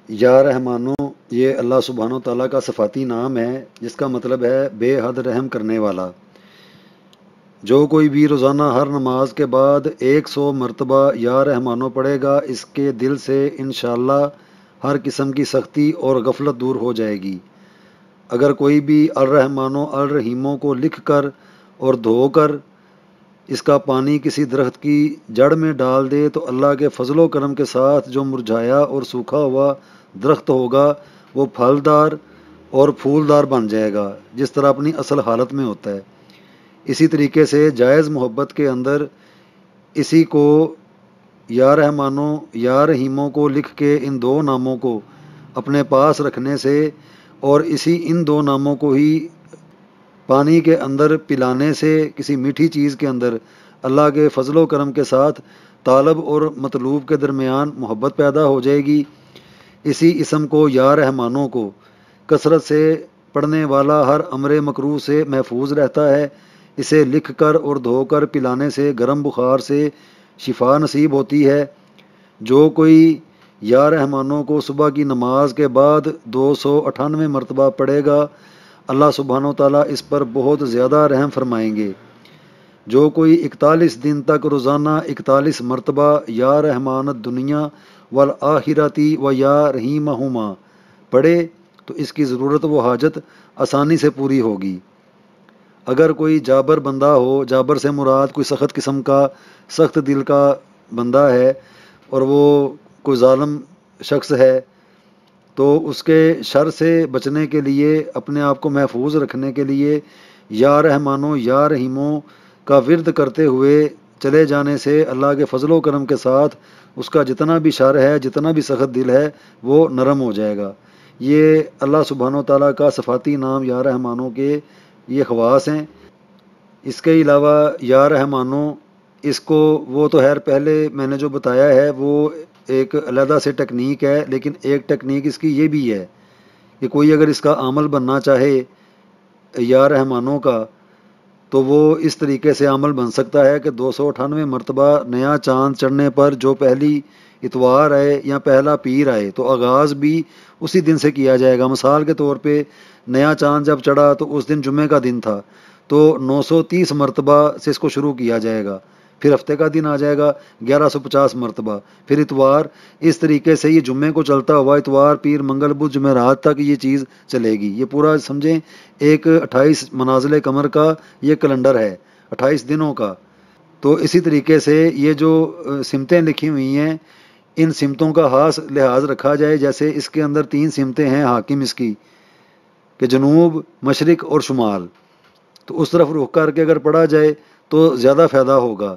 یا رحمانو یہ اللہ سبحانہ و تعالیٰ کا صفاتی نام ہے، جس کا مطلب ہے بے حد رحم کرنے والا۔ جو کوئی بھی روزانہ ہر نماز کے بعد 100 مرتبہ یا رحمانو پڑھے گا، اس کے دل سے انشاءاللہ ہر قسم کی سختی اور غفلت دور ہو جائے گی۔ اگر کوئی بھی الرحمانو الرحیموں کو لکھ کر اور دھو کر اس کا پانی کسی درخت کی جڑ میں ڈال دے تو اللہ کے فضل و کرم کے ساتھ جو مرجھایا اور سوکھا ہوا درخت ہوگا وہ پھلدار اور پھولدار بن جائے گا، جس طرح اپنی اصل حالت میں ہوتا ہے۔ اسی طریقے سے جائز محبت کے اندر اسی کو یا رحمانو یا رحیموں کو لکھ کے ان دو ناموں کو اپنے پاس رکھنے سے اور ان دو ناموں کو ہی پانی کے اندر پلانے سے، کسی میٹھی چیز کے اندر اللہ کے فضل و کرم کے ساتھ طالب اور مطلوب کے درمیان محبت پیدا ہو جائے گی۔ اسی اسم کو یا رحمانوں کو کثرت سے پڑھنے والا ہر امر مکروہ سے محفوظ رہتا ہے۔ اسے لکھ کر اور دھو کر پلانے سے گرم بخار سے شفا نصیب ہوتی ہے۔ جو کوئی یا رحمانوں کو صبح کی نماز کے بعد 298 مرتبہ پڑھے گا، اللہ سبحانہ و تعالیٰ اس پر بہت زیادہ رحم فرمائیں گے۔ جو کوئی 41 دن تک روزانہ 41 مرتبہ یا رحمان الدنیا والآخرتی و یا رحیمہما پڑھے تو اس کی ضرورت و حاجت آسانی سے پوری ہوگی۔ اگر کوئی جابر بندہ ہو، جابر سے مراد کوئی سخت قسم کا سخت دل کا بندہ ہے اور وہ کوئی ظالم شخص ہے، تو اس کے شر سے بچنے کے لیے، اپنے آپ کو محفوظ رکھنے کے لیے یا رحمانوں یا رحیموں کا ورد کرتے ہوئے چلے جانے سے اللہ کے فضل و کرم کے ساتھ اس کا جتنا بھی شر ہے، جتنا بھی سخت دل ہے، وہ نرم ہو جائے گا۔ یہ اللہ سبحانہ و تعالیٰ کا صفاتی نام یا رحمانوں کے یہ خواص ہیں۔ اس کے علاوہ یا رحمانوں اس کو وہ تو خیر پہلے میں نے جو بتایا ہے وہ ایک علیحدہ سے ٹیکنیک ہے، لیکن ایک ٹیکنیک اس کی یہ بھی ہے کہ کوئی اگر اس کا عامل بننا چاہے یا رحمانوں کا، تو وہ اس طریقے سے عامل بن سکتا ہے کہ 298 مرتبہ نیا چاند چڑھنے پر جو پہلی اتوار آئے یا پہلا پیر آئے تو آغاز بھی اسی دن سے کیا جائے گا۔ مثال کے طور پہ نیا چاند جب چڑھا تو اس دن جمعے کا دن تھا، تو 930 مرتبہ سے اس کو شروع کیا جائے گا، پھر ہفتے کا دن آ جائے گا 1150 مرتبہ، پھر اتوار، اس طریقے سے یہ جمعے کو چلتا ہوا اتوار پیر منگل بدھ جمعرات تک یہ چیز چلے گی۔ یہ پورا سمجھیں ایک 28 منازل قمر کا یہ کیلنڈر ہے، 28 دنوں کا۔ تو اسی طریقے سے یہ جو سمتیں لکھی ہوئی ہیں، ان سمتوں کا خاص لحاظ رکھا جائے۔ جیسے اس کے اندر 3 سمتیں ہیں حاکم اس کی، کہ جنوب، مشرق اور شمال، تو اس طرف رخ کر کے اگر پڑھا جائے تو زیادہ فائدہ ہوگا۔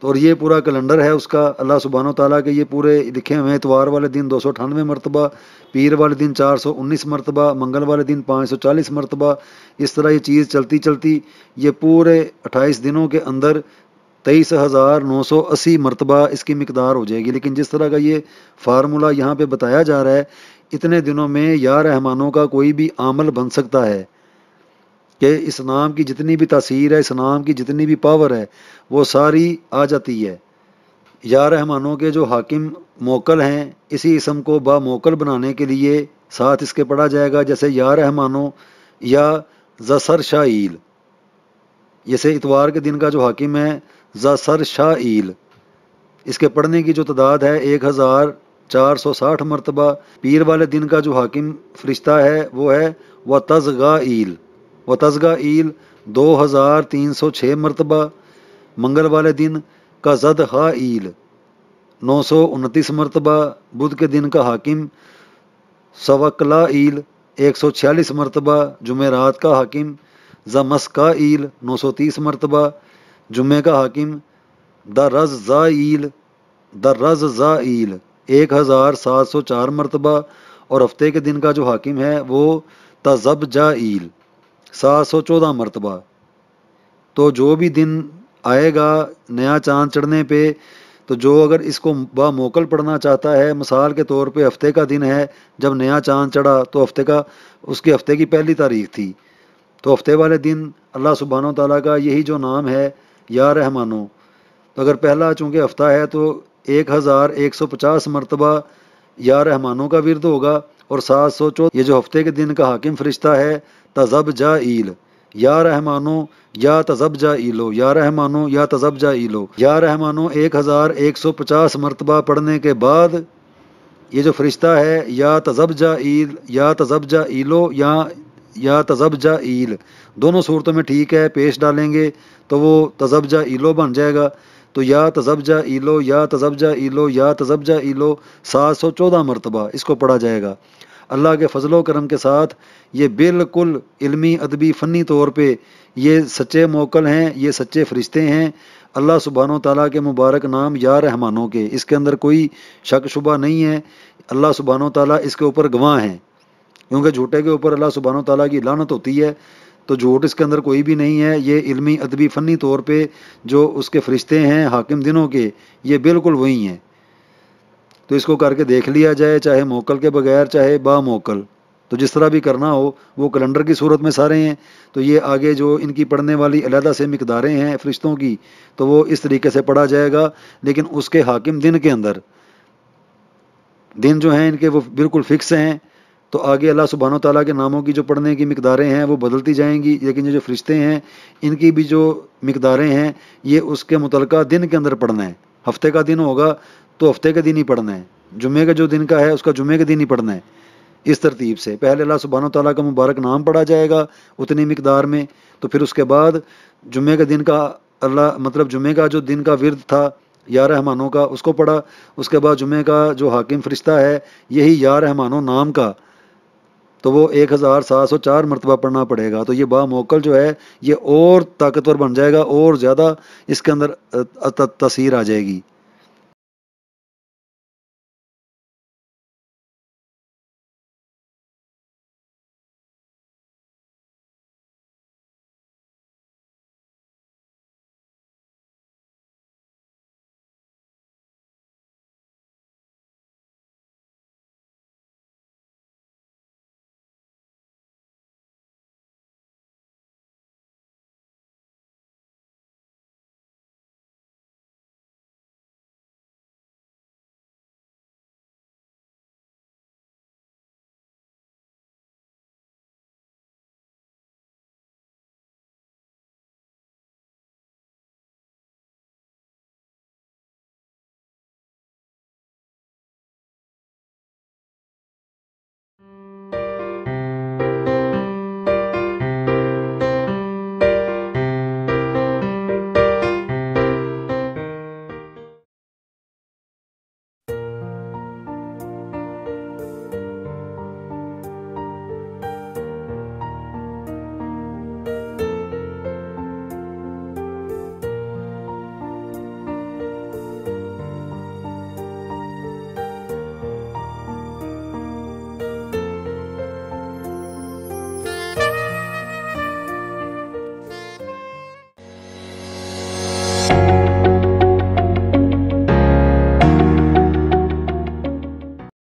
تو اور یہ پورا کیلنڈر ہے اس کا، اللہ سبحانہ و تعالیٰ کے یہ پورے لکھے ہوئے ہیں۔ اتوار والے دن 298 مرتبہ، پیر والے دن 419 مرتبہ، منگل والے دن 540 مرتبہ، اس طرح یہ چیز چلتی چلتی یہ پورے 28 دنوں کے اندر 23,980 مرتبہ اس کی مقدار ہو جائے گی۔ لیکن جس طرح کا یہ فارمولہ یہاں پہ بتایا جا رہا ہے، اتنے دنوں میں یا رحمانوں کا کوئی بھی عامل بن سکتا ہے کہ اس نام کی جتنی بھی تاثیر ہے، اس نام کی جتنی بھی پاور ہے، وہ ساری آ جاتی ہے۔ یا رحمانوں کے جو حاکم موکل ہیں، اسی اسم کو با موکل بنانے کے لیے ساتھ اس کے پڑھا جائے گا، جیسے یا رحمانوں یا زسر شائیل، جیسے اتوار کے دن کا جو حاکم ہے زسر شائیل، اس کے پڑھنے کی جو تعداد ہے 1460 مرتبہ۔ پیر والے دن کا جو حاکم فرشتہ ہے وہ ہے وتزغائیل، وتزغائیل 2306 مرتبہ۔ منگل والے دن کا زدخائیل 929 مرتبہ۔ بدھ کے دن کا حاکم سوکلائیل 146 مرتبہ۔ جمعرات کا حاکم زمسکائیل 930 مرتبہ۔ جمعے کا حاکم درززائیل 1704 مرتبہ، اور ہفتے کے دن کا جو حاکم ہے وہ تزبجائیل 714 مرتبہ۔ تو جو بھی دن آئے گا نیا چاند چڑھنے پہ، تو جو اگر اس کو با موکل پڑھنا چاہتا ہے، مثال کے طور پہ ہفتے کا دن ہے، جب نیا چاند چڑھا تو اس کے ہفتے کی پہلی تاریخ تھی، تو ہفتے والے دن اللہ سبحانہ و تعالیٰ کا یہی جو نام ہے یا رحمانوں، تو اگر پہلا چونکہ ہفتہ ہے تو 1150 مرتبہ یا رحمانوں کا ورد ہوگا، اور 714 یہ جو ہفتے کے دن کا حاکم فرشتہ ہے تزبجائیل، یا رحمانو یا تزبجائیلو، یا رحمانو یا تزبجائیلو، یا رحمانو 1150 مرتبہ پڑھنے کے بعد یہ جو فرشتہ ہے یا تزبجائیل یا تزبجائیلو یا تزبجائیل، دونوں صورتوں میں ٹھیک ہے، پیش ڈالیں گے تو وہ تزبجائیلو بن جائے گا۔ تو یا تزبجائیلو یا تزبجائیلو یا تزبجائیلو 714 مرتبہ اس کو پڑھا جائے گا۔ اللہ کے فضل و کرم کے ساتھ یہ بالکل علمی ادبی فنی طور پہ یہ سچے موکل ہیں، یہ سچے فرشتے ہیں اللہ سبحانہ و تعالیٰ کے مبارک نام یا رحمانوں کے، اس کے اندر کوئی شک شبہ نہیں ہے۔ اللہ سبحانہ و تعالیٰ اس کے اوپر گواہ ہیں، کیونکہ جھوٹے کے اوپر اللہ سبحانہ و تعالیٰ کی لعنت ہوتی ہے، تو جھوٹ اس کے اندر کوئی بھی نہیں ہے۔ یہ علمی ادبی فنی طور پہ جو اس کے فرشتے ہیں حاکم دنوں کے، یہ بالکل وہی ہیں۔ تو اس کو کر کے دیکھ لیا جائے، چاہے موکل کے بغیر چاہے با موکل، تو جس طرح بھی کرنا ہو، وہ کیلنڈر کی صورت میں سارے ہیں۔ تو یہ آگے جو ان کی پڑھنے والی علیحدہ سے مقداریں ہیں فرشتوں کی، تو وہ اس طریقے سے پڑھا جائے گا، لیکن اس کے حاکم دن کے اندر دن جو ہیں ان کے وہ بالکل فکس ہیں۔ تو آگے اللہ سبحانہ و تعالیٰ کے ناموں کی جو پڑھنے کی مقداریں ہیں وہ بدلتی جائیں گی، لیکن یہ جو فرشتے ہیں ان کی بھی جو مقداریں ہیں یہ اس کے متعلقہ دن کے اندر پڑھنا ہے۔ ہفتے کا دن ہوگا تو ہفتے کے دن ہی پڑھنا ہے، جمعے کا جو دن کا ہے اس کا جمعے کے دن ہی پڑھنا ہے۔ اس ترتیب سے پہلے اللہ سبحانہ و تعالیٰ کا مبارک نام پڑھا جائے گا اتنی مقدار میں، تو پھر اس کے بعد جمعے کے دن کا جمعے کا جو دن کا ورد تھا یا رحمانوں کا اس کو پڑھا، اس کے بعد جمعے کا جو حاکم فرشتہ ہے یہی یا رحمانوں نام کا، تو وہ 1704 مرتبہ پڑھنا پڑے گا۔ تو یہ با موکل جو ہے یہ اور طاقتور بن جائے گا، اور زیادہ اس کے اندر تاثیر آ جائے گی۔